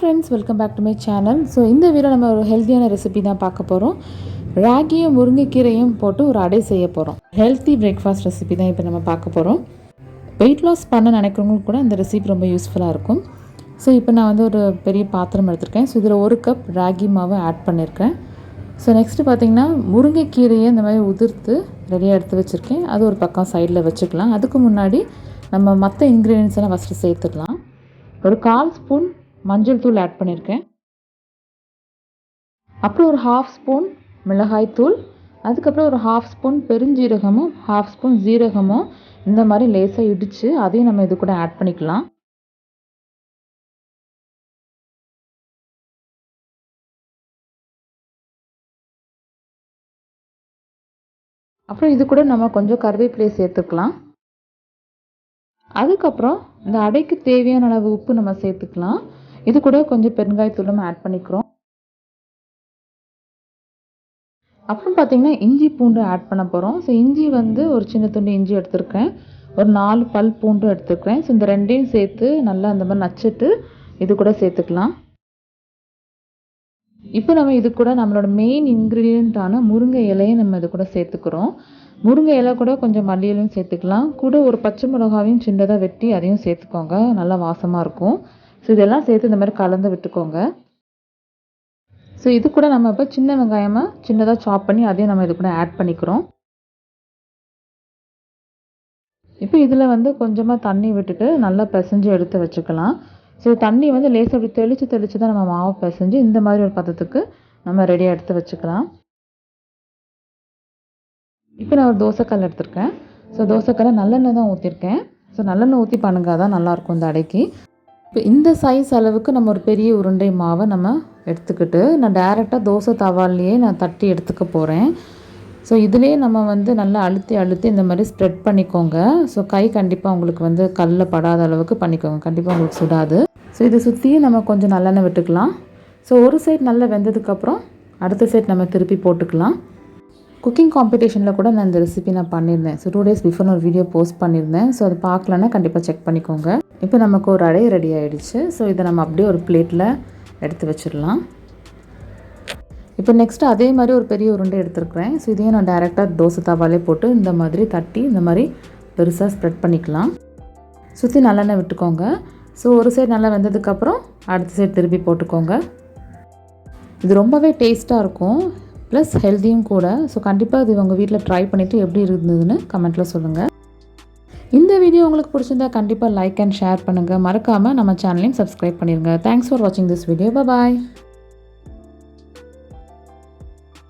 friends, welcome back to my channel. So இந்த video நம்ம ஒரு ஹெல்தியான ரெசிபி தான் பார்க்க போகிறோம். ராகியும் முருங்கைக்கீரையும் போட்டு ஒரு அடை செய்ய போகிறோம். ஹெல்த்தி பிரேக்ஃபாஸ்ட் ரெசிபி தான் இப்போ நம்ம பார்க்க போகிறோம். வெயிட் லாஸ் பண்ண நினைக்கிறவங்களுக்கு கூட இந்த ரெசிபி ரொம்ப யூஸ்ஃபுல்லாக இருக்கும். ஸோ இப்போ நான் வந்து ஒரு பெரிய பாத்திரம் எடுத்திருக்கேன். ஸோ இதில் 1 கப் ராகி மாவை ஆட் பண்ணியிருக்கேன். ஸோ நெக்ஸ்ட்டு பார்த்திங்கன்னா முருங்கைக்கீரையை இந்த மாதிரி உதிர்த்து ரெடியாக எடுத்து வச்சுருக்கேன். அது ஒரு பக்கம் சைடில் வச்சுக்கலாம். அதுக்கு முன்னாடி நம்ம மற்ற இன்க்ரீடியன்ஸ் எல்லாம் ஃபஸ்ட்டு சேர்த்துக்கலாம். ஒரு 1/4 ஸ்பூன் மஞ்சள் தூள் ஆட் பண்ணியிருக்கேன். அப்புறம் ஒரு 1/2 ஸ்பூன் மிளகாய் தூள், அதுக்கப்புறம் ஒரு 1/2 ஸ்பூன் பெருஞ்சீரகமும் 1/2 ஸ்பூன் ஜீரகமும் இந்த மாதிரி லேசாக இடித்து அதையும் நம்ம இது கூட ஆட் பண்ணிக்கலாம். அப்புறம் இது கூட நம்ம கொஞ்சம் கருவேப்பிலையை சேர்த்துக்கலாம். அதுக்கப்புறம் இந்த அடைக்கு தேவையான அளவு உப்பு நம்ம சேர்த்துக்கலாம். இது கூட கொஞ்சம் பெருங்காயத்தூளும் ஆட் பண்ணிக்கிறோம். அப்புறம் பார்த்திங்கன்னா இஞ்சி பூண்டு ஆட் பண்ண போகிறோம். ஸோ இஞ்சி வந்து ஒரு சின்ன துண்டு இஞ்சி எடுத்துருக்கேன். ஒரு 4 பல் பூண்டு எடுத்துருக்கேன். ஸோ இந்த ரெண்டையும் சேர்த்து நல்லா அந்த மாதிரி நச்சுட்டு இது கூட சேர்த்துக்கலாம். இப்போ நம்ம இது கூட நம்மளோட மெயின் இன்க்ரீடியண்ட்டான முருங்கை இலையை நம்ம இது கூட சேர்த்துக்கிறோம். முருங்கை இலை கூட கொஞ்சம் மல்லி இலையும் சேர்த்துக்கலாம். கூட ஒரு பச்சை மிளகாவையும் சின்னதாக வெட்டி அதையும் சேர்த்துக்கோங்க. நல்லா வாசமாக இருக்கும். ஸோ இதெல்லாம் சேர்த்து இந்த மாதிரி கலந்து விட்டுக்கோங்க. ஸோ இது கூட நம்ம இப்போ சின்ன வெங்காயமாக சின்னதாக சாப் பண்ணி அதையும் நம்ம இது கூட ஆட் பண்ணிக்கிறோம். இப்போ இதில் வந்து கொஞ்சமாக தண்ணி விட்டுட்டு நல்லா பிசைஞ்சு எடுத்து வச்சுக்கலாம். ஸோ தண்ணி வந்து லேசாக அப்படி தெளித்து தான் நம்ம மாவு பிசைஞ்சு இந்த மாதிரி ஒரு பதத்துக்கு நம்ம ரெடியாக எடுத்து வச்சுக்கலாம். இப்போ நான் ஒரு தோசைக்கல் எடுத்திருக்கேன். ஸோ தோசைக்கல்லை நல்லெண்ணெய் தான் ஊற்றிருக்கேன். ஸோ நல்லெண்ணெய் ஊற்றி பண்ணுங்க, தான் நல்லாயிருக்கும் இந்த அடைக்கு. இப்போ இந்த சைஸ் அளவுக்கு நம்ம ஒரு பெரிய உருண்டை மாவை நம்ம எடுத்துக்கிட்டு நான் டைரெக்டாக தோசை தவாலையே நான் தட்டி எடுத்துக்க போகிறேன். ஸோ இதிலே நம்ம வந்து நல்லா அழுத்தி இந்த மாதிரி ஸ்ப்ரெட் பண்ணிக்கோங்க. ஸோ கை கண்டிப்பாக உங்களுக்கு வந்து கல்லில் படாத அளவுக்கு பண்ணிக்கோங்க, கண்டிப்பாக உங்களுக்கு சுடாது. ஸோ இதை சுற்றியும் நம்ம கொஞ்சம் நல்லெண்ணெய் விட்டுக்கலாம். ஸோ ஒரு சைட் நல்லா வெந்ததுக்கப்புறம் அடுத்த சைட் நம்ம திருப்பி போட்டுக்கலாம். குக்கிங் காம்படிஷனில் கூட நான் இந்த ரெசிபி நான் பண்ணியிருந்தேன். ஸோ 2 days பிஃபோர் ஒரு வீடியோ போஸ்ட் பண்ணியிருந்தேன். ஸோ அது பார்க்கலன்னா கண்டிப்பாக செக் பண்ணிக்கோங்க. இப்போ நமக்கு ஒரு அடை ரெடி ஆகிடுச்சு. ஸோ இதை நம்ம அப்படியே ஒரு பிளேட்டில் எடுத்து வச்சிடலாம். இப்போ நெக்ஸ்ட்டு அதே மாதிரி ஒரு பெரிய உருண்டை எடுத்துருக்குறேன். ஸோ இதையும் நான் டைரெக்டாக தோசை தவாலே போட்டு இந்த மாதிரி தட்டி இந்த மாதிரி பெருசாக ஸ்ப்ரெட் பண்ணிக்கலாம். சுற்றி நல்லெண்ணெய் விட்டுக்கோங்க. ஸோ ஒரு சைடு நல்லா வெந்ததுக்கப்புறம் அடுத்த சைடு திருப்பி போட்டுக்கோங்க. இது ரொம்பவே டேஸ்ட்டாக இருக்கும், ப்ளஸ் ஹெல்த்தியும் கூட. ஸோ கண்டிப்பாக இது உங்கள் வீட்டில் ட்ரை பண்ணிவிட்டு எப்படி இருந்ததுன்னு கமெண்ட்டில் சொல்லுங்கள். இந்த வீடியோ உங்களுக்கு பிடிச்சிருந்தா கண்டிப்பாக லைக் அண்ட் ஷேர் பண்ணுங்கள். மறக்காமல் நம்ம சேனலையும் சப்ஸ்கிரைப் பண்ணிடுங்க. தேங்க்ஸ் ஃபார் வாட்சிங் திஸ் வீடியோ. பாய்.